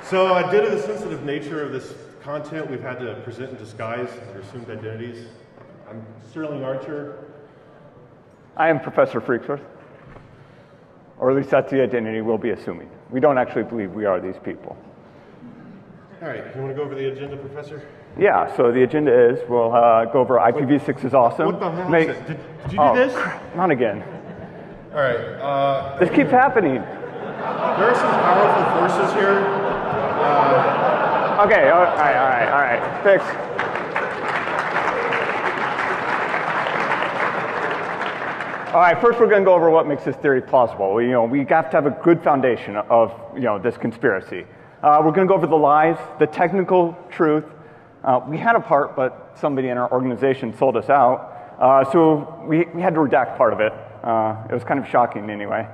So due to the sensitive nature of this content, we've had to present in disguise or assumed identities. I'm Sterling Archer. I am Professor Freaksworth. Or at least that's the identity we'll be assuming. We don't actually believe we are these people. All right, you want to go over the agenda, Professor? Yeah, so the agenda is we'll go over IPv6 is awesome. What the hell is it? Did you do this? Not again. All right. This keeps happening. There are some powerful forces here. Okay, all right. Fix. All right, first we're going to go over what makes this theory plausible. We have to have a good foundation of this conspiracy. We're going to go over the lies, the technical truth. We had a part, but somebody in our organization sold us out, so we had to redact part of it. It was kind of shocking anyway.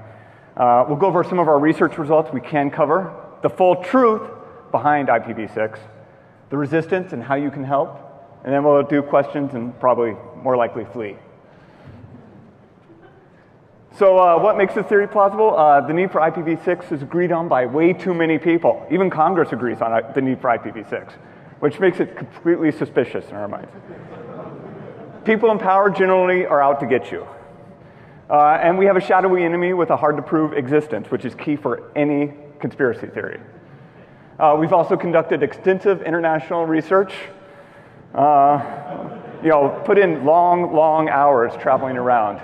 We'll go over some of our research results we can cover, the full truth behind IPv6, the resistance and how you can help, and then we'll do questions and probably more likely flee. So what makes this theory plausible? The need for IPv6 is agreed on by way too many people. Even Congress agrees on the need for IPv6, which makes it completely suspicious in our minds. People in power generally are out to get you. And we have a shadowy enemy with a hard-to-prove existence, which is key for any conspiracy theory. We've also conducted extensive international research, put in long hours traveling around.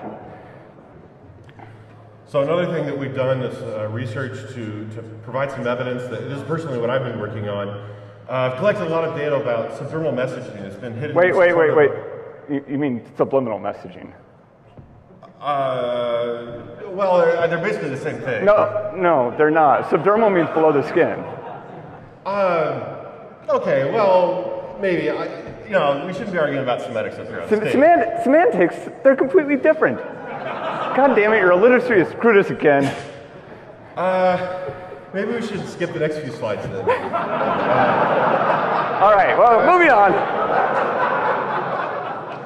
So another thing that we've done is research to provide some evidence that this is personally what I've been working on. I've collected a lot of data about subdermal messaging. It's been hidden. Wait. You mean subliminal messaging? Well, they're basically the same thing. No, they're not. Subdermal means below the skin. Okay, well, maybe. We shouldn't be arguing about semantics up here on stage. Semantics, they're completely different. God damn it, your illiteracy has screwed us again. Maybe we should skip the next few slides then. All right, well, moving on.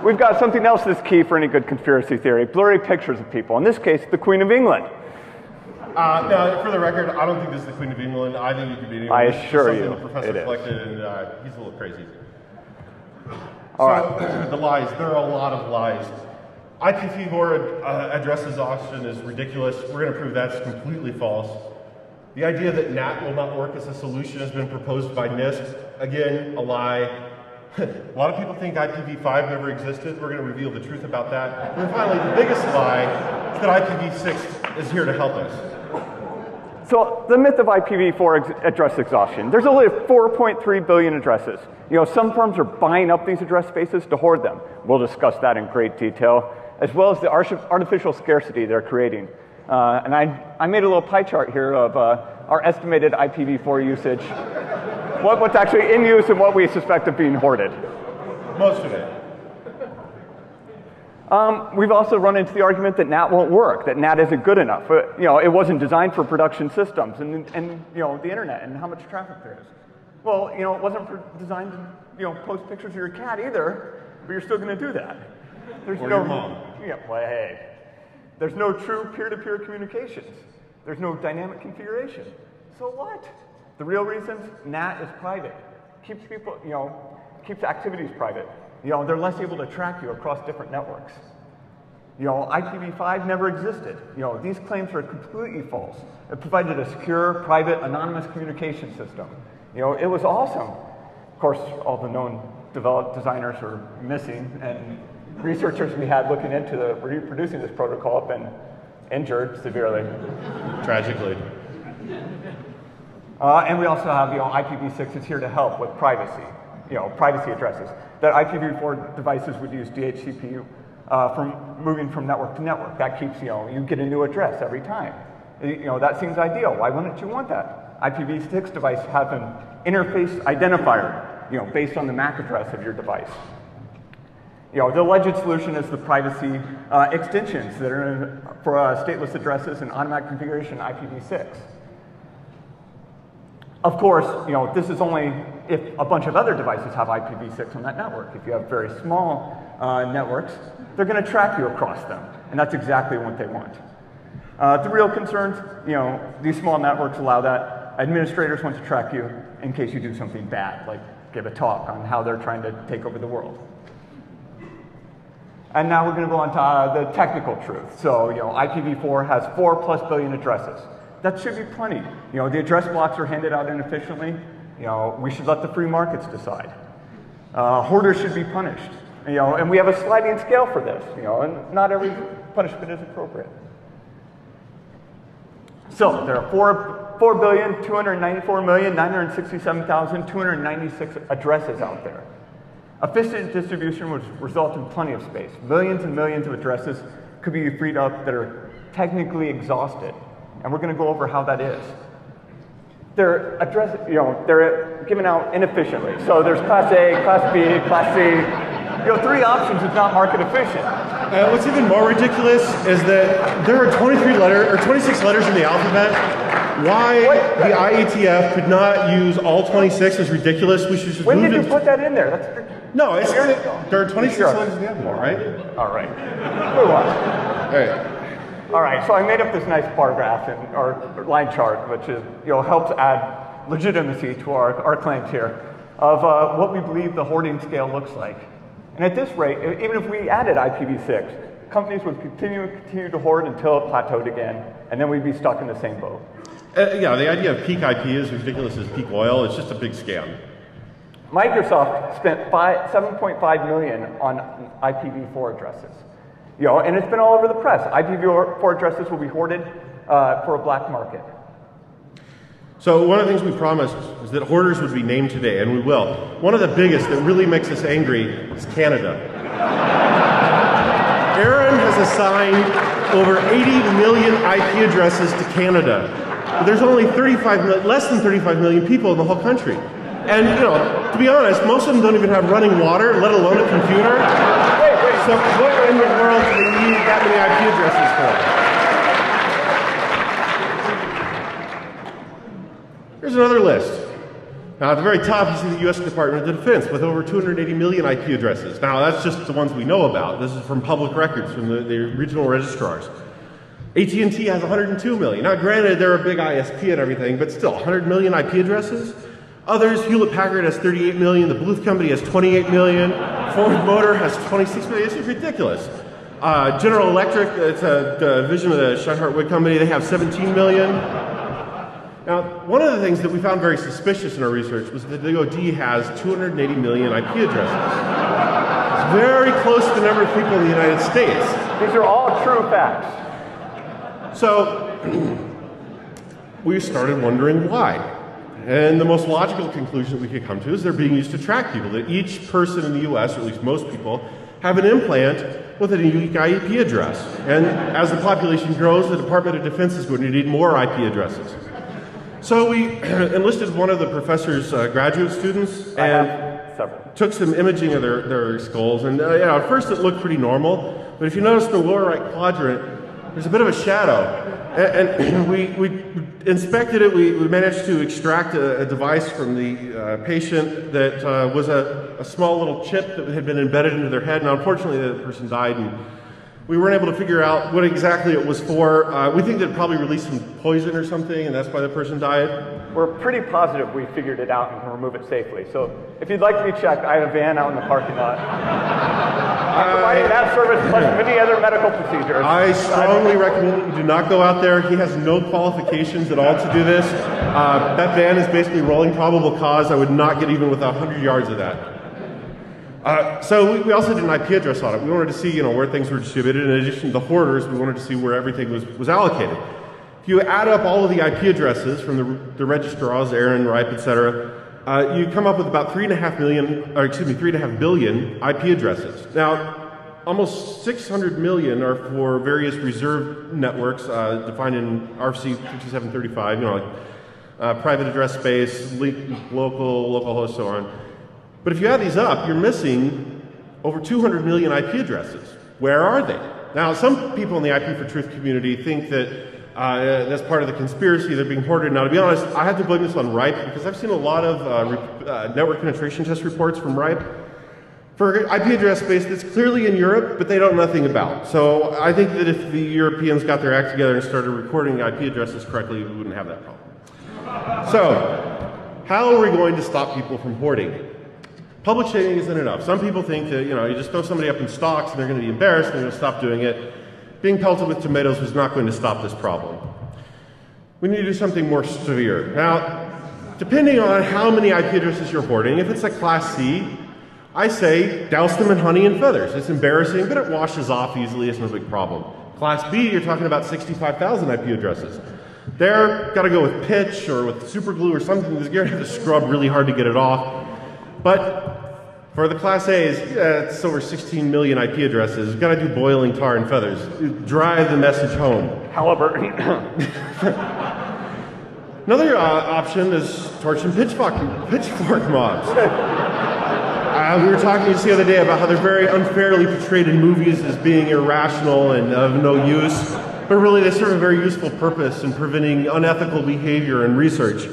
We've got something else that's key for any good conspiracy theory, blurry pictures of people. In this case, the Queen of England. No, for the record, I don't think this is the Queen of England. I think it could be anyone. I assure you, the professor collected, and he's a little crazy. All right. The lies. There are a lot of lies. IP4 address exhaustion is ridiculous. We're going to prove that's completely false. The idea that NAT will not work as a solution has been proposed by NIST. Again, a lie. A lot of people think IPv5 never existed. We're going to reveal the truth about that. And then finally, the biggest lie is that IPv6 is here to help us. So the myth of IPv4 address exhaustion. There's only 4.3 billion addresses. Some firms are buying up these address spaces to hoard them. We'll discuss that in great detail, as well as the artificial scarcity they're creating. And I made a little pie chart here of our estimated IPv4 usage, what's actually in use and what we suspect of being hoarded. Most of it. We've also run into the argument that NAT won't work, that NAT isn't good enough. It wasn't designed for production systems and the internet and how much traffic there is. Well, it wasn't designed to post pictures of your cat either, but you're still going to do that. Or your mom. Yeah, well, hey. There's no true peer-to-peer communications. There's no dynamic configuration. So what? The real reasons, NAT is private. Keeps people, keeps activities private. They're less able to track you across different networks. IPv5 never existed. These claims are completely false. It provided a secure, private, anonymous communication system. It was awesome. Of course, all the known designers are missing, and researchers we had looking into reproducing this protocol have been injured severely. Tragically. And we also have, IPv6 is here to help with privacy, privacy addresses. That IPv4 devices would use DHCP from moving from network to network. That keeps, you get a new address every time. That seems ideal. Why wouldn't you want that? IPv6 device have an interface identifier, based on the MAC address of your device. The alleged solution is the privacy extensions that are for stateless addresses and automatic configuration IPv6. Of course, this is only if a bunch of other devices have IPv6 on that network. If you have very small networks, they're going to track you across them, and that's exactly what they want. The real concerns, these small networks allow that. administrators want to track you in case you do something bad, like give a talk on how they're trying to take over the world. And now we're going to go on to the technical truth. So, IPv4 has 4+ billion addresses. That should be plenty. The address blocks are handed out inefficiently. We should let the free markets decide. Hoarders should be punished. And we have a sliding scale for this. And not every punishment is appropriate. So there are 4,294,967,296 addresses out there. Efficient distribution would result in plenty of space. Millions and millions of addresses could be freed up that are technically exhausted. And we're going to go over how that is. They're they're given out inefficiently. So there's Class A, Class B, Class C. 3 options is not market efficient. What's even more ridiculous is that there are 26 letters in the alphabet. Why the IETF could not use all 26 is ridiculous. We should just When did you put that in there? No, there are 26 letters in the alphabet, right? All right. Move on. All right. All right, so I made up this nice bar graph or line chart, which is, helps add legitimacy to our claims here of what we believe the hoarding scale looks like. And at this rate, even if we added IPv6, companies would continue to hoard until it plateaued again, and then we'd be stuck in the same boat. Yeah, the idea of peak IP is ridiculous as peak oil. It's just a big scam. Microsoft spent $7.5 million on IPv4 addresses. And it's been all over the press. IPv4 addresses will be hoarded for a black market. So one of the things we promised is that hoarders would be named today, and we will. One of the biggest that really makes us angry is Canada. Aaron has assigned over 80 million IP addresses to Canada. But there's only less than 35 million people in the whole country. And, to be honest, most of them don't even have running water, let alone a computer. So what in the world do they need that many IP addresses for? Here's another list. Now, at the very top, you see the U.S. Department of Defense with over 280 million IP addresses. Now, that's just the ones we know about. This is from public records, from the regional registrars. AT&T has 102 million. Now, granted, they're a big ISP and everything, but still, 100 million IP addresses? Others, Hewlett-Packard has 38 million, the Bluth Company has 28 million, Ford Motor has 26 million. This is ridiculous. General Electric, it's a division of the Steinhardt-Wood Company, they have 17 million. Now, one of the things that we found very suspicious in our research was that the DoD has 280 million IP addresses. It's very close to the number of people in the United States. These are all true facts. So, we started wondering why. And the most logical conclusion that we could come to is they're being used to track people, that each person in the US, or at least most people, have an implant with a unique IP address. And as the population grows, the Department of Defense is going to need more IP addresses. So we enlisted one of the professor's graduate students and took some imaging of their skulls. And at first it looked pretty normal, but if you notice the lower right quadrant, there's a bit of a shadow. And we inspected it. We managed to extract a device from the patient that was a small little chip that had been embedded into their head. Now, unfortunately, the person died, and we weren't able to figure out what exactly it was for. We think that it probably released some poison or something, and that's why the person died. We're pretty positive we figured it out and can remove it safely. So if you'd like to be checked, I have a van out in the parking lot. I'm providing that service plus many other medical procedures. I strongly recommend that you do not go out there. He has no qualifications at all to do this. That van is basically rolling probable cause. I would not get even within 100 yards of that. So we also did an IP address audit. We wanted to see, where things were distributed. In addition to the hoarders, we wanted to see where everything was allocated. If you add up all of the IP addresses from the registrars, Aaron, RIPE, etc., you come up with about 3.5 billion IP addresses. Now, almost 600 million are for various reserved networks defined in RFC 5735, like private address space, local host, so on. But if you add these up, you're missing over 200 million IP addresses. Where are they? Now, some people in the IP4Truth community think that that's part of the conspiracy, they're being hoarded. Now, to be honest, I have to blame this on RIPE because I've seen a lot of network penetration test reports from RIPE for IP address space that's clearly in Europe, but they don't know nothing about. So I think that if the Europeans got their act together and started recording IP addresses correctly, we wouldn't have that problem. So, how are we going to stop people from hoarding? Public shaming isn't enough. Some people think that, you just throw somebody up in stocks and they're going to be embarrassed and they're going to stop doing it. Being pelted with tomatoes is not going to stop this problem. We need to do something more severe. Now, depending on how many IP addresses you're hoarding, if it's a Class C, I say douse them in honey and feathers. It's embarrassing, but it washes off easily. It's no big problem. Class B, you're talking about 65,000 IP addresses. There, got to go with pitch or with super glue or something. You're going to have to scrub really hard to get it off. But for the Class A's, it's over 16 million IP addresses. You've got to do boiling tar and feathers. Drive the message home. Halliburton. Another option is torch and pitchfork mobs. We were talking just the other day about how they're very unfairly portrayed in movies as being irrational and of no use, but really they serve a very useful purpose in preventing unethical behavior and research.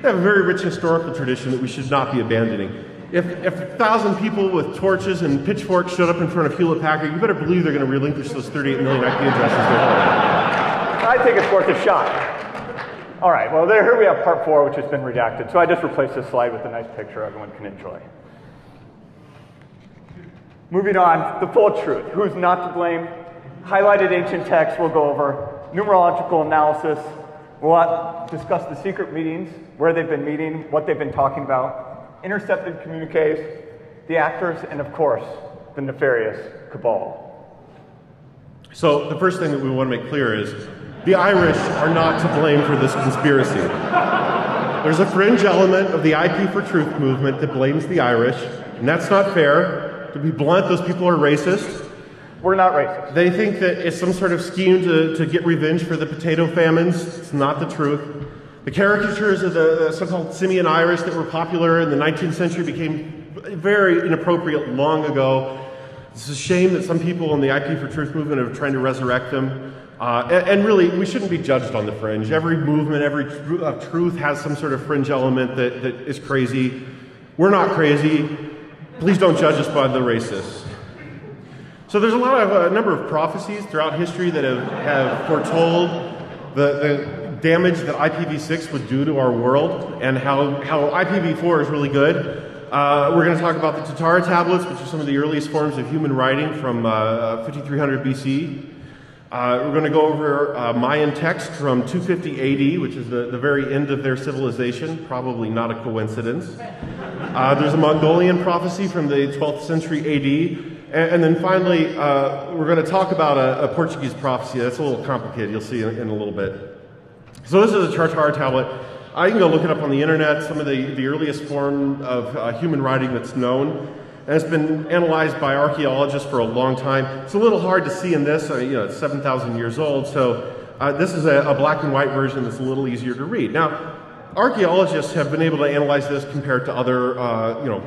They have a very rich historical tradition that we should not be abandoning. If 1,000 people with torches and pitchforks showed up in front of Hewlett-Packard, you better believe they're going to relinquish those 38 million IP addresses. I think it's worth a shot. All right, well, here we have part 4, which has been redacted. So I just replaced this slide with a nice picture everyone can enjoy. Moving on, the full truth. Who's not to blame? Highlighted ancient texts we'll go over. Numerological analysis. We'll discuss the secret meetings, where they've been meeting, what they've been talking about, intercepted communiques, the actors, and of course, the nefarious cabal. So the first thing that we want to make clear is the Irish are not to blame for this conspiracy. There's a fringe element of the IP4 Truth movement that blames the Irish, and that's not fair. To be blunt, those people are racist. We're not racist. They think that it's some sort of scheme to get revenge for the potato famines. It's not the truth. The caricatures of the so-called simian Irish that were popular in the 19th century became very inappropriate long ago. It's a shame that some people in the IP4 Truth movement are trying to resurrect them. And really, we shouldn't be judged on the fringe. Every movement, every truth has some sort of fringe element that is crazy. We're not crazy. Please don't judge us by the racists. So there's a number of prophecies throughout history that have foretold the damage that IPv6 would do to our world and how IPv4 is really good. We're going to talk about the Tatara tablets, which are some of the earliest forms of human writing from 5300 BC. We're going to go over Mayan text from 250 AD, which is the very end of their civilization, probably not a coincidence. There's a Mongolian prophecy from the 12th century AD. And then finally, we're going to talk about a Portuguese prophecy. That's a little complicated. You'll see in a little bit. So this is a Tatara tablet. You can go look it up on the internet, some of the earliest form of human writing that's known. And it's been analyzed by archaeologists for a long time. It's a little hard to see in this. It's 7,000 years old. So this is a black and white version that's a little easier to read. Now, archaeologists have been able to analyze this compared to other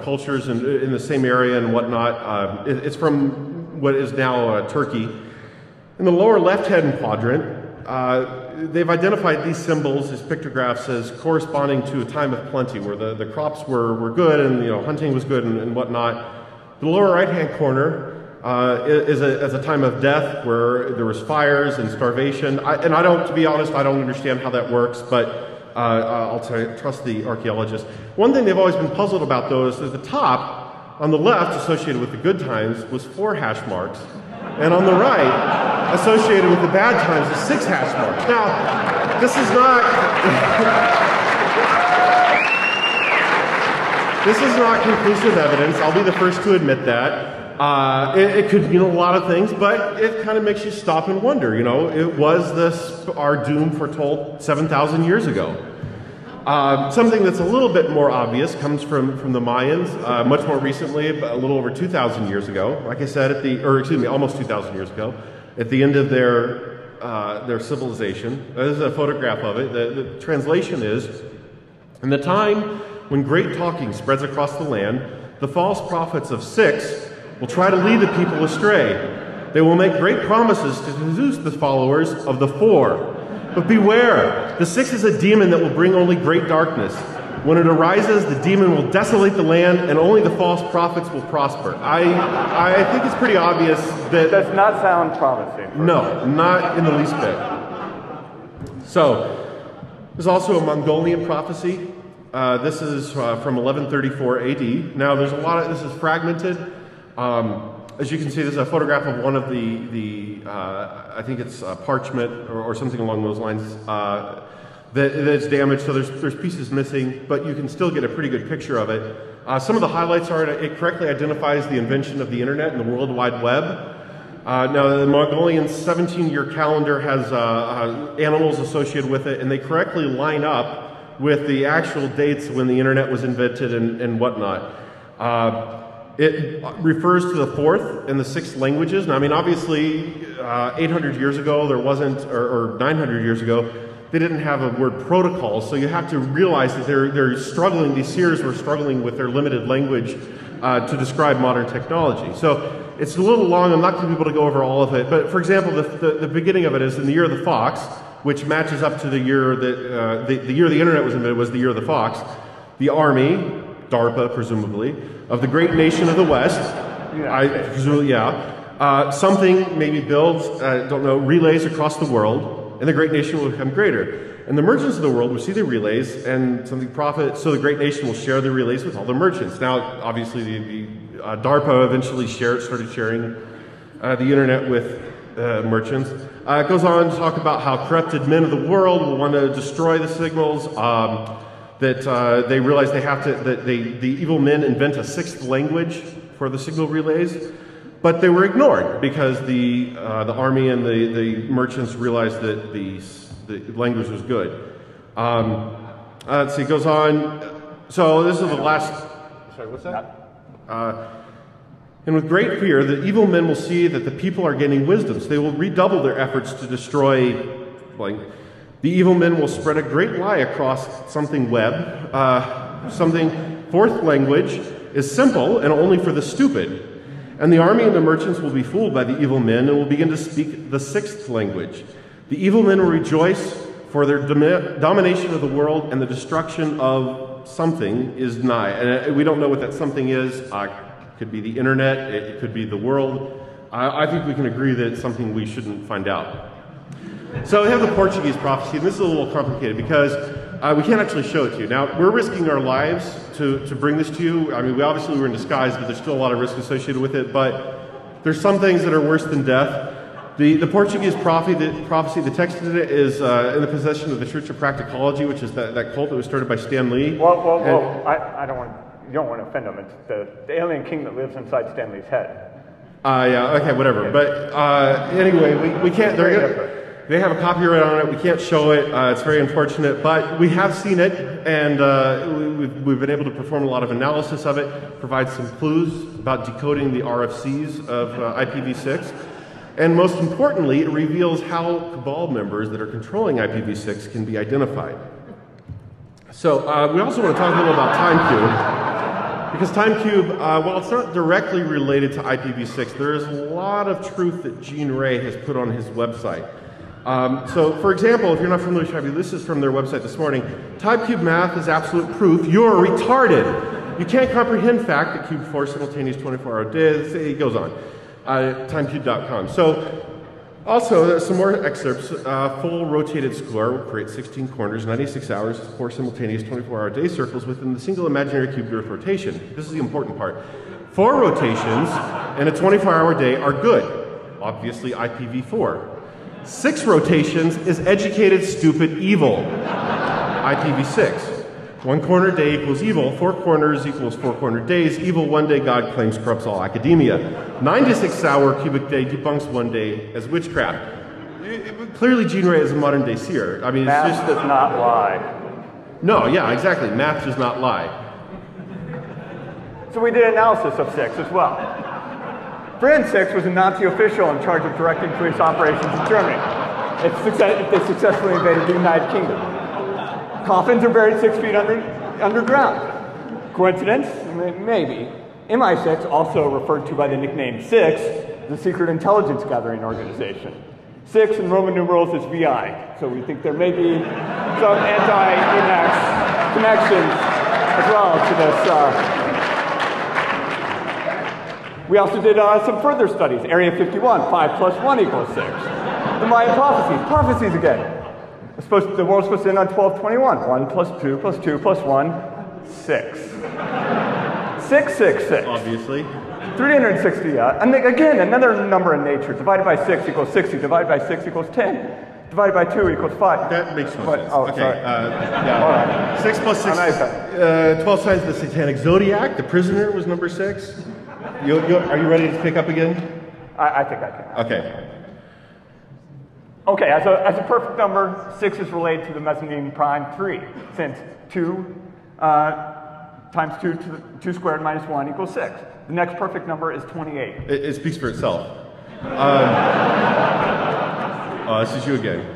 cultures in the same area and whatnot. It's from what is now Turkey. In the lower left-hand quadrant, they've identified these symbols, these pictographs, as corresponding to a time of plenty, where the crops were good and hunting was good and whatnot. The lower right-hand corner is a time of death, where there was fires and starvation. To be honest, I don't understand how that works, but I'll trust the archaeologists. One thing they've always been puzzled about, though, is that the top, on the left, associated with the good times, was 4 hash marks, and on the right, associated with the bad times, is 6 hash marks. Now, this is not conclusive evidence. I'll be the first to admit that. It could mean a lot of things, but it kind of makes you stop and wonder, was our doom foretold 7,000 years ago? Something that's a little bit more obvious comes from the Mayans, much more recently, a little over 2,000 years ago. Like I said, almost 2,000 years ago, at the end of their civilization. This is a photograph of it. The translation is, in the time when great talking spreads across the land, the false prophets of 6 will try to lead the people astray. They will make great promises to seduce the followers of the 4. But beware, the 6 is a demon that will bring only great darkness. When it arises, the demon will desolate the land, and only the false prophets will prosper. I think it's pretty obvious that... Does not sound promising. No, not in the least bit. So, There's also a Mongolian prophecy. This is from 1134 AD. Now, there's a lot of, this is fragmented. As you can see, there's a photograph of one of I think it's parchment or something along those lines that's damaged, so there's pieces missing, but you can still get a pretty good picture of it. Some of the highlights are it correctly identifies the invention of the internet and the World Wide Web. Now, the Mongolian 17-year calendar has animals associated with it, and they correctly line up with the actual dates when the internet was invented and whatnot. It refers to the 4th and the 6th languages. Now, I mean, obviously, 800 years ago, there wasn't, or 900 years ago, they didn't have a word protocol, so you have to realize that they're struggling, these seers were struggling with their limited language to describe modern technology. So it's a little long, I'm not going to be able to go over all of it, but for example, the beginning of it is in the year of the fox, which matches up to the year that, the year the internet was invented was the year of the fox. The army, DARPA presumably, of the great nation of the West, something maybe builds, don't know, relays across the world, and the great nation will become greater. And the merchants of the world will see the relays, and something profit, so the great nation will share the relays with all the merchants. Now, obviously, the DARPA eventually started sharing the internet with merchants. It goes on to talk about how corrupted men of the world will want to destroy the signals, that they realize they have to, that the evil men invent a 6th language for the signal relays, but they were ignored because the army and the merchants realized that the language was good. Let's see, it goes on. So this is the last, sorry, what's that? And with great fear, the evil men will see that the people are gaining wisdom, so they will redouble their efforts to destroy blank. The evil men will spread a great lie across something web. Something 4th language is simple and only for the stupid. And the army and the merchants will be fooled by the evil men and will begin to speak the 6th language. The evil men will rejoice for their domination of the world, and the destruction of something is nigh. And we don't know what that something is. It could be the internet, it could be the world. I think we can agree that it's something we shouldn't find out. So we have the Portuguese prophecy, and this is a little complicated because we can't actually show it to you. Now, we're risking our lives to bring this to you. I mean, we obviously were in disguise, but there's still a lot of risk associated with it. But there's some things that are worse than death. The Portuguese prophecy, the text of it is in the possession of the Church of Practicology, which is that cult that was started by Stan Lee. Whoa. You don't want to offend them. It's the alien king that lives inside Stan Lee's head. Yeah, okay, whatever. But anyway, we can't, they have a copyright on it, we can't show it, it's very unfortunate, but we have seen it, and we've been able to perform a lot of analysis of it, provide some clues about decoding the RFCs of IPv6, and most importantly, it reveals how cabal members that are controlling IPv6 can be identified. So we also want to talk a little about TimeCube, because TimeCube, while it's not directly related to IPv6, there is a lot of truth that Gene Ray has put on his website. So, for example, if you're not familiar with TimeCube, this is from their website this morning. TimeCube math is absolute proof you're retarded. You can't comprehend fact that cube 4 simultaneous 24-hour days. It goes on. Timecube.com. So, also, there's some more excerpts. Full rotated square will create 16 corners, 96 hours, 4 simultaneous 24-hour day circles within the single imaginary cube Earth rotation. This is the important part. 4 rotations in a 24-hour day are good. Obviously, IPv4. 6 rotations is educated, stupid, evil. IPv6. 1 corner day equals evil. 4 corners equals 4 corner days. Evil 1 day, God claims, corrupts all academia. 96 hour cubic day debunks 1 day as witchcraft. Clearly, Gene Ray is a modern day seer. I mean, it's math just does not lie. No, yeah, exactly. Math does not lie. So we did analysis of 6 as well. Friend 6 was a Nazi official in charge of directing police operations in Germany if they successfully invaded the United Kingdom. Coffins are buried 6 feet underground. Coincidence? Maybe. MI6, also referred to by the nickname 6, is a secret intelligence gathering organization. 6 in Roman numerals is VI, so we think there may be some anti-INX connections as well to this. We also did some further studies. Area 51, 5 plus 1 equals 6. The Mayan prophecies again. The world's supposed to end on 1221. 1 plus 2 plus 2 plus 1, 6. 666. Obviously. 360, yeah. And again, another number in nature. Divided by 6 equals 60. Divided by 6 equals 10. Divided by 2 equals 5. That makes no sense. Oh, okay. sorry. Yeah. All right. 6 plus 6, 12 signs of the Satanic Zodiac. The prisoner was number 6. Are you ready to pick up again? I think I can. Okay. Okay, as a perfect number, 6 is related to the mezzanine prime 3, since 2 times 2 squared minus 1 equals 6. The next perfect number is 28. It speaks for itself. This is you again.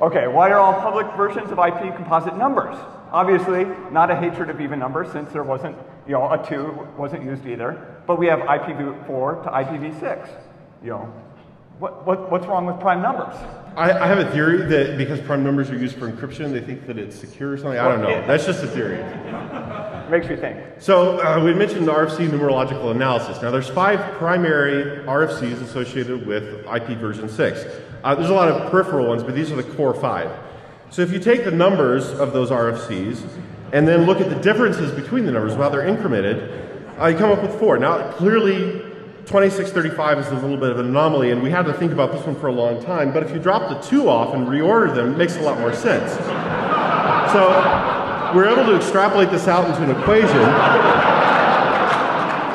Okay, why are all public versions of IP composite numbers? Obviously, not a hatred of even numbers, since there wasn't, a 2 wasn't used either. But we have IPv4 to IPv6. What's wrong with prime numbers? I have a theory that because prime numbers are used for encryption, they think that it's secure or something. I don't know. That's just a theory. Makes me think. So we mentioned RFC numerological analysis. Now there's 5 primary RFCs associated with IP version 6. There's a lot of peripheral ones, but these are the core 5. So if you take the numbers of those RFCs and then look at the differences between the numbers, while they're incremented, you come up with 4. Now clearly 2635 is a little bit of an anomaly, and we had to think about this one for a long time, but if you drop the 2 off and reorder them, it makes a lot more sense. So we're able to extrapolate this out into an equation.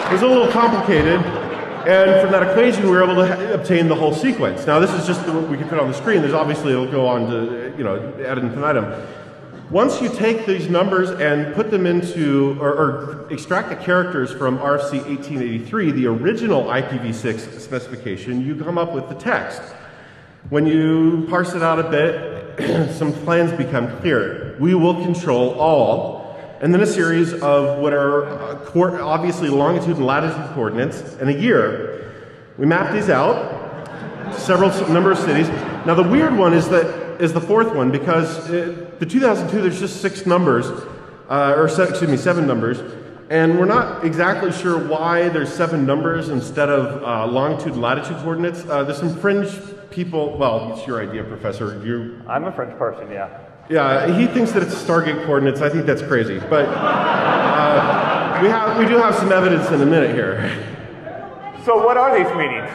It was a little complicated, and from that equation we were able to obtain the whole sequence. Now this is just what we can put on the screen. There's obviously, it'll go on to, ad infinitum. Once you take these numbers and put them into, or extract the characters from RFC 1883, the original IPv6 specification, you come up with the text. When you parse it out a bit, some plans become clear. We will control all, and then a series of what are obviously longitude and latitude coordinates, and a year. We map these out to several number of cities. Now the weird one is the 4th one, because the 2002 there's just 6 numbers, 7 numbers, and we're not exactly sure why there's 7 numbers instead of longitude and latitude coordinates. There's some fringe people. Well, it's your idea, Professor. I'm a French person, yeah. Yeah, he thinks that it's Stargate coordinates. I think that's crazy, but we do have some evidence in a minute here. So what are these meetings?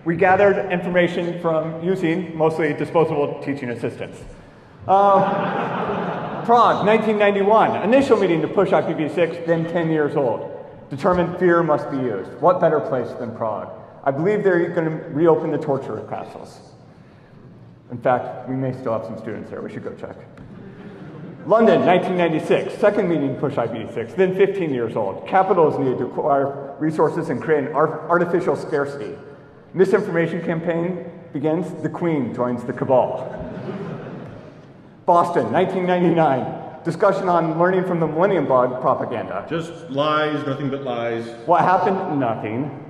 We gathered information from using mostly disposable teaching assistants. Prague, 1991, initial meeting to push IPv6, then 10 years old. Determined fear must be used. What better place than Prague? I believe they're going to reopen the torture castles. In fact, we may still have some students there. We should go check. London, 1996, second meeting to push IPv6, then 15 years old. Capital is needed to acquire resources and create an artificial scarcity. Misinformation campaign begins, the Queen joins the cabal. Boston, 1999, discussion on learning from the Millennium Bug propaganda. Just lies, nothing but lies. What happened? Nothing.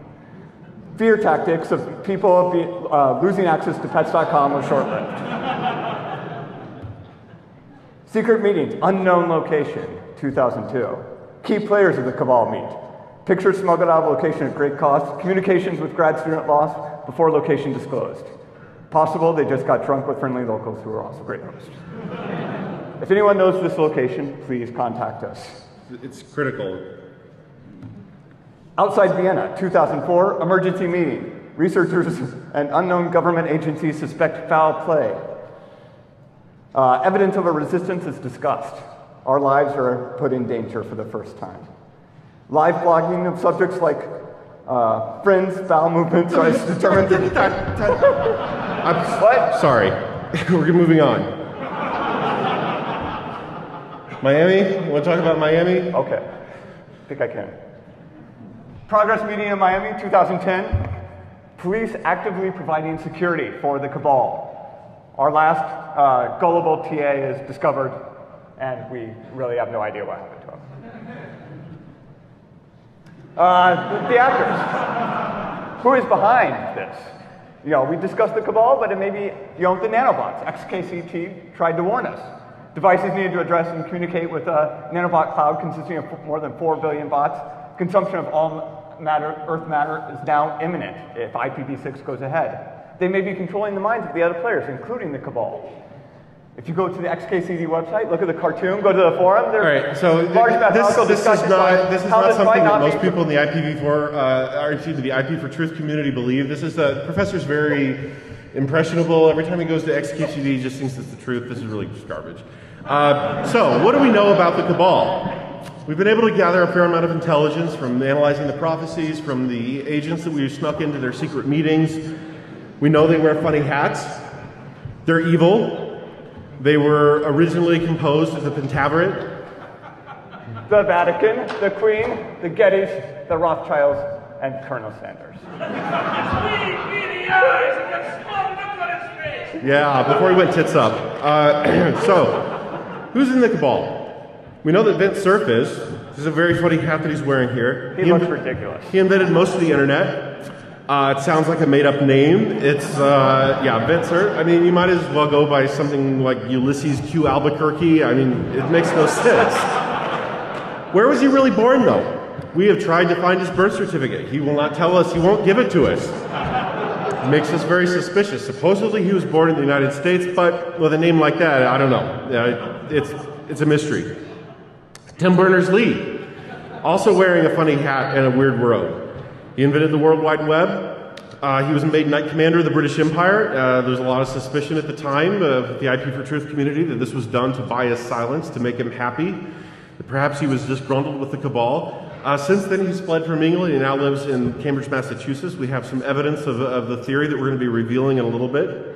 Fear tactics of people losing access to pets.com were short-lived. Secret meetings, unknown location, 2002. Key players of the cabal meet. Pictures smuggled out of location at great cost. Communications with grad student lost before location disclosed. Possible they just got drunk with friendly locals who were also great hosts. If anyone knows this location, please contact us. It's critical. Outside Vienna, 2004, emergency meeting. Researchers and unknown government agencies suspect foul play. Evidence of a resistance is discussed. Our lives are put in danger for the first time. Live blogging of subjects like friends, bowel movements are determined to... What? Sorry. We're moving on. Miami? You want to talk about Miami? Okay. I think I can. Progress meeting in Miami, 2010. Police actively providing security for the cabal. Our last gullible TA is discovered, and we really have no idea what happened to him. The actors. Who is behind this? We discussed the cabal, but it may be, the nanobots. XKCT tried to warn us. Devices needed to address and communicate with a nanobot cloud consisting of more than 4 billion bots. Consumption of all Earth matter is now imminent if IPv6 goes ahead. They may be controlling the minds of the other players, including the cabal. If you go to the XKCD website, look at the cartoon, go to the forum. All right, so this is not something that most people in the IPv4, or excuse me, the IP for Truth community believe. This is the professor's very impressionable. Every time he goes to XKCD, he just thinks it's the truth. This is really just garbage. So, what do we know about the Cabal? We've been able to gather a fair amount of intelligence from analyzing the prophecies, from the agents that we've snuck into their secret meetings. We know they wear funny hats. They're evil. They were originally composed of the Pentaveret, the Vatican, the Queen, the Gettys, the Rothschilds, and Colonel Sanders. Yeah, before he went tits up. So, who's in the Cabal? We know that Vint Cerf is. This is a very funny hat that he's wearing here. He looks ridiculous. He invented most of the internet. It sounds like a made-up name. It's, yeah, Vint Cerf. I mean, you might as well go by something like Ulysses Q. Albuquerque. I mean, it makes no sense. Where was he really born, though? We have tried to find his birth certificate. He will not tell us. He won't give it to us. It makes us very suspicious. Supposedly, he was born in the United States, but with a name like that, I don't know. It's a mystery. Tim Berners-Lee, also wearing a funny hat and a weird robe. He invented the World Wide Web. He was made Knight Commander of the British Empire. There's a lot of suspicion at the time of the IP for Truth community that this was done to buy his silence, to make him happy. That perhaps he was disgruntled with the Cabal. Since then, he's fled from England and now lives in Cambridge, Massachusetts. We have some evidence of the theory that we're going to be revealing in a little bit.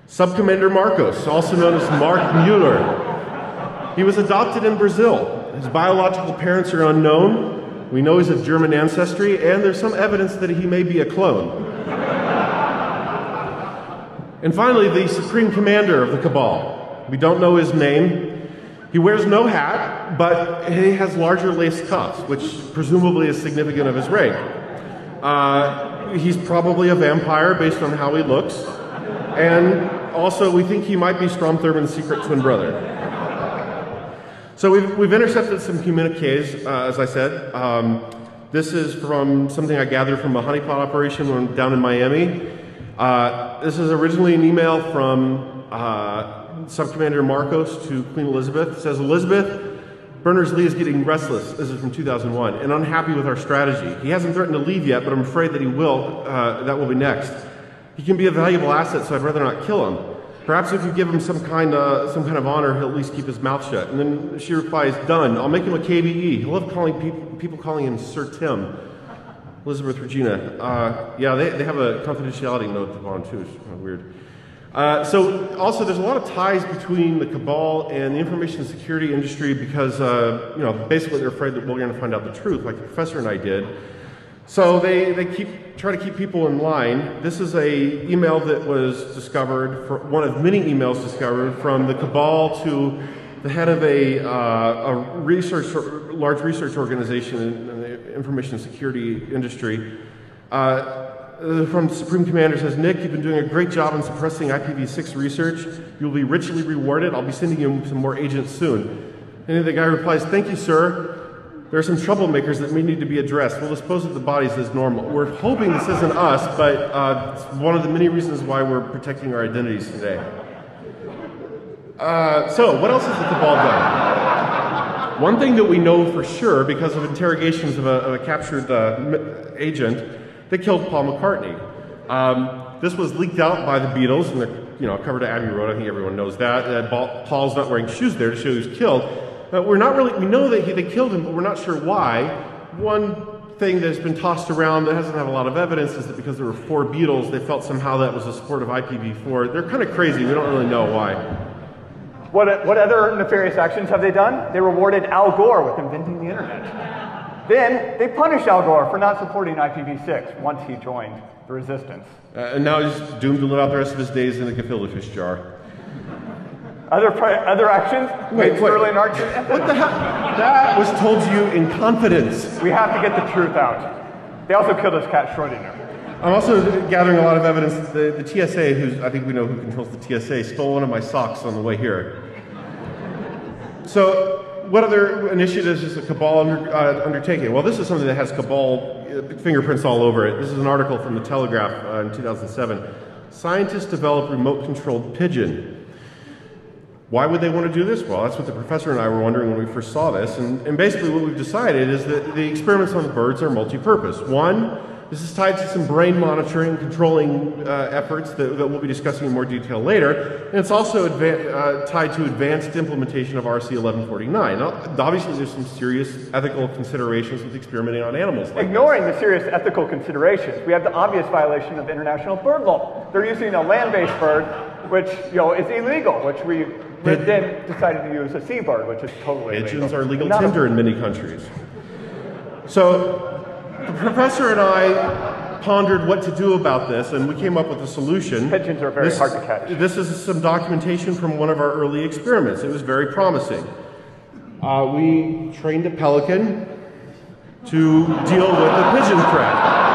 Sub-Commander Marcos, also known as Mark Mueller. He was adopted in Brazil. His biological parents are unknown. We know he's of German ancestry, and there's some evidence that he may be a clone. And finally, the Supreme Commander of the Cabal. We don't know his name. He wears no hat, but he has larger lace cuffs, which presumably is significant of his rank. He's probably a vampire based on how he looks. And also, we think he might be Strom Thurmond's secret twin brother. So we've intercepted some communiques, as I said. This is from something I gathered from a honeypot operation down in Miami. This is originally an email from Sub-Commander Marcos to Queen Elizabeth. It says, Elizabeth, Berners-Lee is getting restless, this is from 2001, and unhappy with our strategy. He hasn't threatened to leave yet, but I'm afraid that he will. That will be next. He can be a valuable asset, so I'd rather not kill him. Perhaps if you give him some kind of honor, he'll at least keep his mouth shut. And then she replies, done. I'll make him a KBE. He'll love people calling him Sir Tim. Elizabeth Regina. Yeah, they have a confidentiality note at the bottom too. It's kind of weird. So also, there's a lot of ties between the Cabal and the information security industry because, you know, basically they're afraid that we're going to find out the truth, like the professor and I did. So they try to keep people in line. This is a email that was discovered, one of many emails discovered from the Cabal to the head of a large research organization in the information security industry. From the Supreme Commander says, Nick, you've been doing a great job in suppressing IPv6 research. You'll be richly rewarded. I'll be sending you some more agents soon. And the guy replies, thank you, sir. There are some troublemakers that may need to be addressed. We'll dispose of the bodies as normal. We're hoping this isn't us, but it's one of the many reasons why we're protecting our identities today. So, what else has the Cabal done? One thing that we know for sure, because of interrogations of a captured agent, they killed Paul McCartney. This was leaked out by the Beatles, and they're cover to Abbey Road. I think everyone knows that. Paul's not wearing shoes there to show he was killed. We know that they killed him, but we're not sure why. One thing that's been tossed around that hasn't had a lot of evidence is that because there were 4 Beatles, they felt somehow that was a support of IPv4. They're kind of crazy. We don't really know why. What other nefarious actions have they done? They rewarded Al Gore with inventing the internet. Then they punished Al Gore for not supporting IPv6 once he joined the resistance. And now he's doomed to live out the rest of his days in a gefilte fish jar. Other actions? Wait. Sterling Archer. What the hell? That was told to you in confidence. We have to get the truth out. They also killed his cat Schrodinger. I'm also gathering a lot of evidence that the TSA, I think we know who controls the TSA, stole one of my socks on the way here. So, what other initiatives is the Cabal undertaking? Well, this is something that has Cabal fingerprints all over it. This is an article from the Telegraph in 2007. Scientists develop remote-controlled pigeon. Why would they want to do this? Well, that's what the professor and I were wondering when we first saw this. And basically what we've decided is that the experiments on the birds are multi-purpose. One, this is tied to some brain monitoring, controlling efforts that we'll be discussing in more detail later. And it's also tied to advanced implementation of RC 1149. Now, obviously, there's some serious ethical considerations with experimenting on animals. Ignoring the serious ethical considerations, we have the obvious violation of international bird law. They're using a land-based bird, which is illegal, which we then decided to use a seabird, which is totally illegal. Pigeons are legal tender in many countries. So the professor and I pondered what to do about this, and we came up with a solution. Pigeons are very hard to catch. This is some documentation from one of our early experiments. It was very promising. We trained a pelican to deal with a pigeon threat.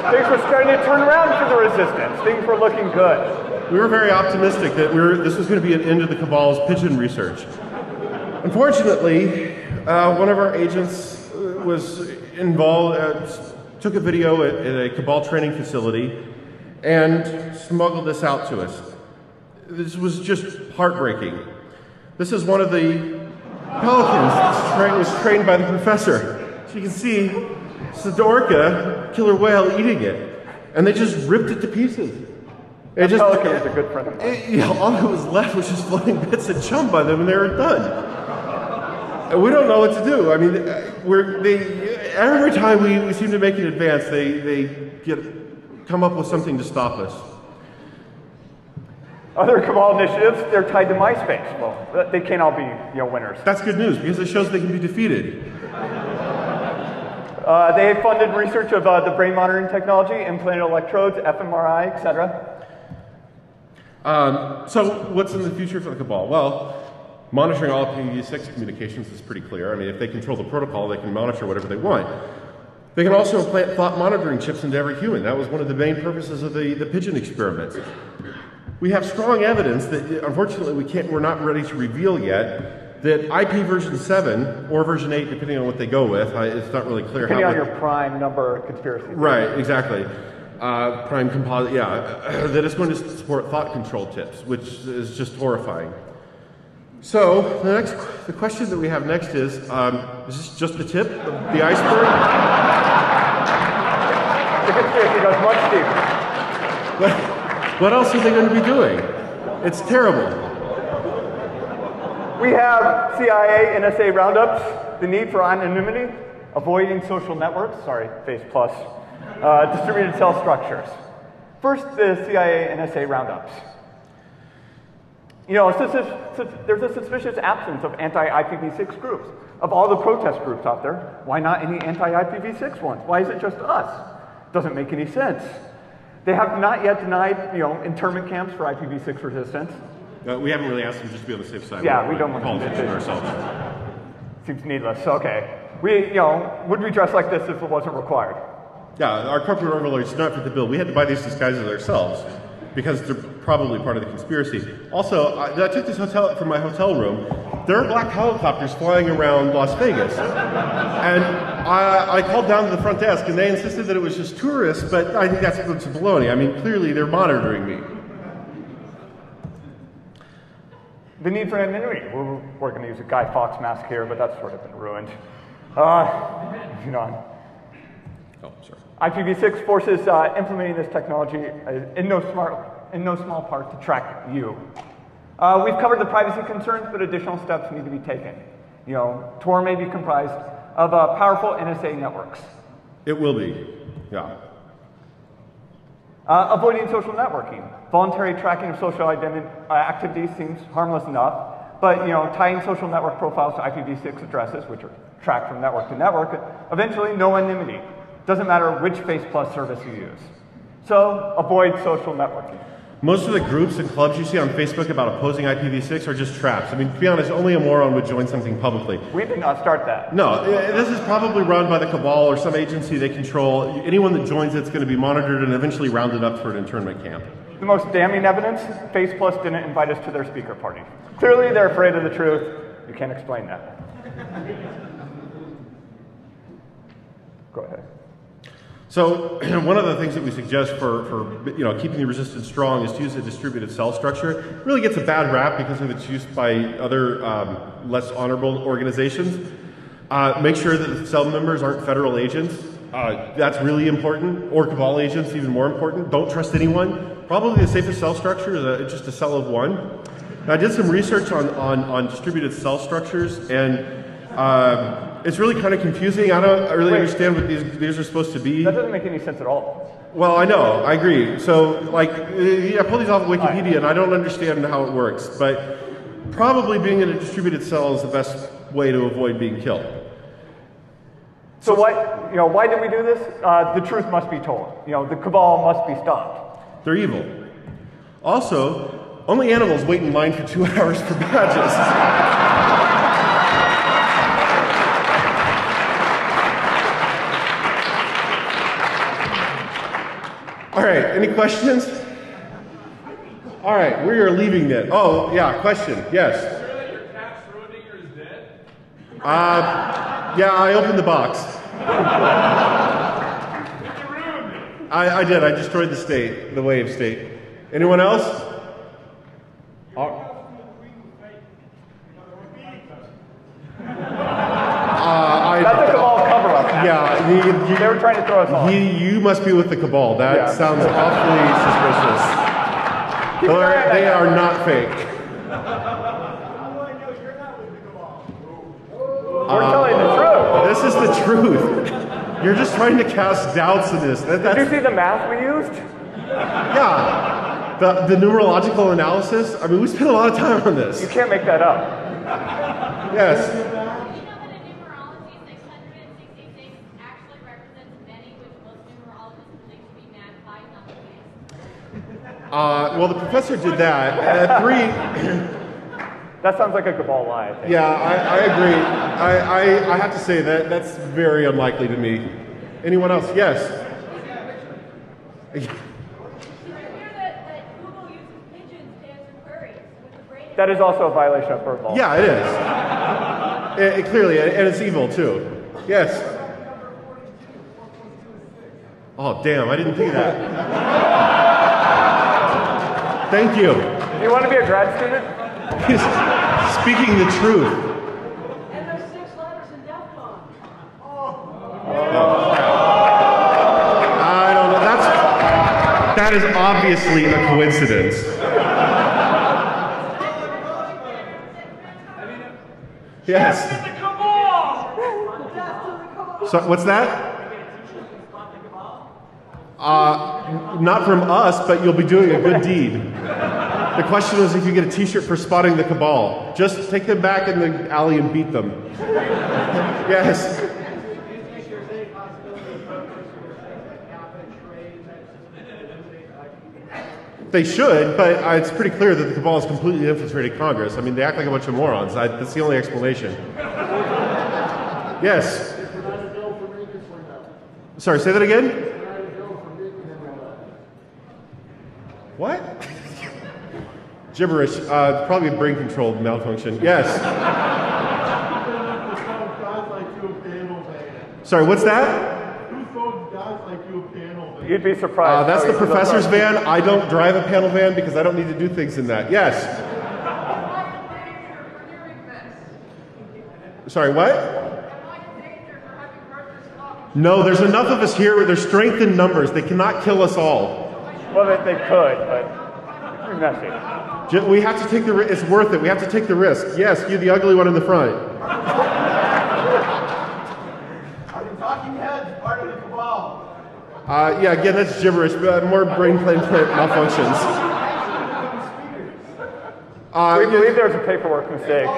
Things were starting to turn around for the resistance. Things were looking good. We were very optimistic that this was going to be an end of the cabal's pigeon research. Unfortunately, one of our agents was involved, took a video at a cabal training facility and smuggled this out to us. This was just heartbreaking. This is one of the pelicans that was trained by the professor. So you can see it's the orca, killer whale, eating it. And they just ripped it to pieces. That pelican was a good friend of mine. All that was left was just floating bits of chum by them, and they were done. And we don't know what to do. I mean, every time we seem to make an advance, they come up with something to stop us. Other cabal initiatives, they're tied to MySpace. Well, they can't all be winners. That's good news, because it shows they can be defeated. They funded research of the brain monitoring technology, implanted electrodes, fMRI, etc. So what's in the future for the cabal? Well, monitoring all IPv6 communications is pretty clear. I mean, if they control the protocol, they can monitor whatever they want. They can also implant thought monitoring chips into every human. That was one of the main purposes of the pigeon experiment. We have strong evidence that, unfortunately, we're not ready to reveal yet, that IP version 7, or version 8, depending on what they go with, it's not really clear depending on your prime number conspiracy. Right, exactly. Prime composite, that it's going to support thought control tips, which is just horrifying. So the question that we have next is this just the tip of the iceberg? The conspiracy goes much deeper. What else are they going to be doing? It's terrible. We have CIA, NSA roundups, the need for anonymity, avoiding social networks, Face Plus, distributed cell structures. First, the CIA, NSA roundups. There's a suspicious absence of anti-IPv6 groups. Of all the protest groups out there, why not any anti-IPv6 ones? Why is it just us? Doesn't make any sense. They have not yet denied, internment camps for IPv6 resistance. We haven't really asked them just to be on the safe side. Yeah, we don't want to do ourselves. Seems needless. Okay. Would we dress like this if it wasn't required? Yeah, our corporate overlords did not fit the bill. We had to buy these disguises ourselves because they're probably part of the conspiracy. Also, I took this hotel from my hotel room. There are black helicopters flying around Las Vegas. And I called down to the front desk, and they insisted that it was just tourists, but I think that's baloney. I mean, clearly they're monitoring me. The need for anonymity. We're going to use a Guy Fawkes mask here, but that's sort of been ruined. Oh, sorry. IPv6 forces implementing this technology in no small part to track you. We've covered the privacy concerns, but additional steps need to be taken. Tor may be comprised of powerful NSA networks. It will be, yeah. Avoiding social networking. Voluntary tracking of social activities seems harmless enough, but tying social network profiles to IPv6 addresses, which are tracked from network to network, eventually no anonymity. Doesn't matter which Face Plus service you use. So avoid social networking. Most of the groups and clubs you see on Facebook about opposing IPv6 are just traps. I mean, to be honest, only a moron would join something publicly. We did not start that. No, this is probably run by the cabal or some agency they control. Anyone that joins it's going to be monitored and eventually rounded up for an internment camp. The most damning evidence, Face Plus didn't invite us to their speaker party. Clearly they're afraid of the truth. You can't explain that. Go ahead. So one of the things that we suggest for keeping the resistance strong is to use a distributed cell structure. It really gets a bad rap because of its use by other less honorable organizations. Make sure that the cell members aren't federal agents. That's really important. Or cabal agents, even more important. Don't trust anyone. Probably the safest cell structure is just a cell of one. Now, I did some research on distributed cell structures, and it's really kind of confusing. I don't really understand what these are supposed to be. That doesn't make any sense at all. Well, I know, I agree. So, like, I pulled these off of Wikipedia, and I don't understand how it works. But probably being in a distributed cell is the best way to avoid being killed. So why did we do this? The truth must be told. The cabal must be stopped. They're evil. Also, only animals wait in line for 2 hours for badges. All right, any questions? All right, we are leaving it. Oh, yeah, question, yes. Are you sure that your cat Schrodinger is dead? Yeah, I opened the box. I did, I destroyed the state, the wave state. Anyone else? That's a cabal cover-up. Yeah, they were trying to throw us off. You must be with the cabal. That sounds awfully suspicious. They are not fake. We're telling the truth. This is the truth. You're just trying to cast doubts in this. Did you see the math we used? Yeah. The numerological analysis. I mean, we spent a lot of time on this. You can't make that up. Yes. Well, the professor did that. That sounds like a cabal lie, I think. Yeah, I agree. I have to say that's very unlikely to me. Anyone else? Yes. That is also a violation of protocol. Yeah, it is. It clearly, and it's evil too. Yes. Oh, damn! I didn't think of that. Thank you. Do you want to be a grad student? He's speaking the truth. And there's 6 letters in DEFCON. I don't know. That is obviously a coincidence. Yes. So what's that? Not from us, but you'll be doing a good deed. The question is if you get a t-shirt for spotting the cabal. Just take them back in the alley and beat them. Yes. They should, but it's pretty clear that the cabal has completely infiltrated Congress. I mean, they act like a bunch of morons. That's the only explanation. Yes. Sorry, say that again? What? Gibberish. Probably brain controlled malfunction. Yes. Sorry, what's that? Who sold guys like you a panel van? You'd be surprised. That's the professor's van. I don't drive a panel van because I don't need to do things in that. Yes. Sorry, what? No, there's enough of us here. There's strength in numbers. They cannot kill us all. Well, they could, but it's messy. We have to take the risk. It's worth it. We have to take the risk. Yes, you the ugly one in the front. Are the talking heads part of the cabal? Yeah, again, that's gibberish. More brain implant malfunctions. We believe there's a paperwork mistake.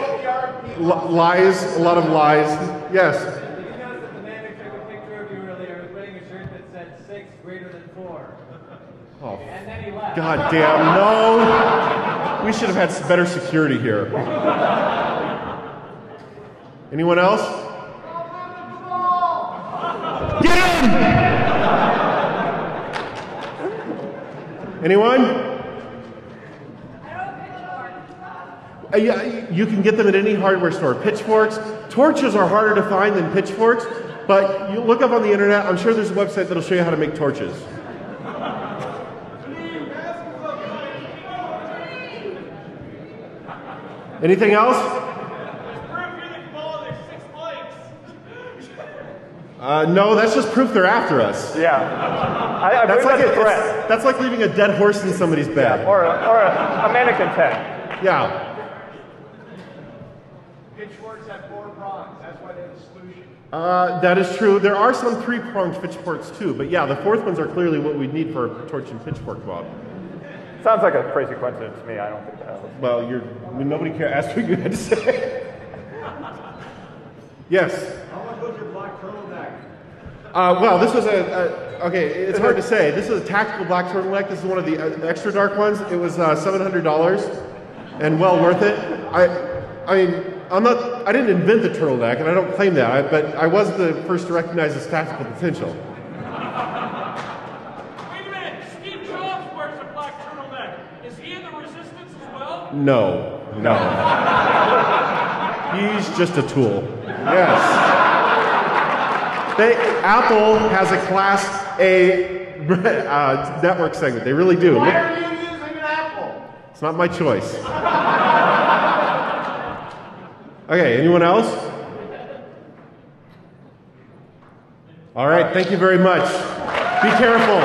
Lies, a lot of lies. Yes. Did you notice that the man who took a picture of you earlier was wearing a shirt that said 6 greater than 4? Oh, And then he left. God damn, no. We should have had better security here. Anyone else? Get him! Anyone? Yeah, you can get them at any hardware store. Pitchforks. Torches are harder to find than pitchforks. But you look up on the internet, I'm sure there's a website that'll show you how to make torches. Anything else? No, that's just proof they're after us. Yeah. That's like leaving a dead horse in somebody's bed. Yeah, or a mannequin's head. Yeah. Pitchforks have 4 prongs. That's why they have a solution. That is true. There are some 3-pronged pitchforks too, but yeah, the 4th ones are clearly what we need for a torch and pitchfork mod. Sounds like a crazy coincidence to me. I don't think that was. Well, nobody asked what you had to say. Yes. How much was your black turtleneck? Well, this was okay, it's hard to say. This is a tactical black turtleneck. This is one of the extra dark ones. It was $700 and well worth it. I mean, I didn't invent the turtleneck, and I don't claim that, but I was the first to recognize its tactical potential. Wait a minute, Steve Jobs wears a black turtleneck. Is he in the resistance as well? No. He's just a tool. Yes. Apple has a Class A network segment. They really do. Why are you using an apple? It's not my choice. Okay, anyone else? All right, thank you very much. Be careful.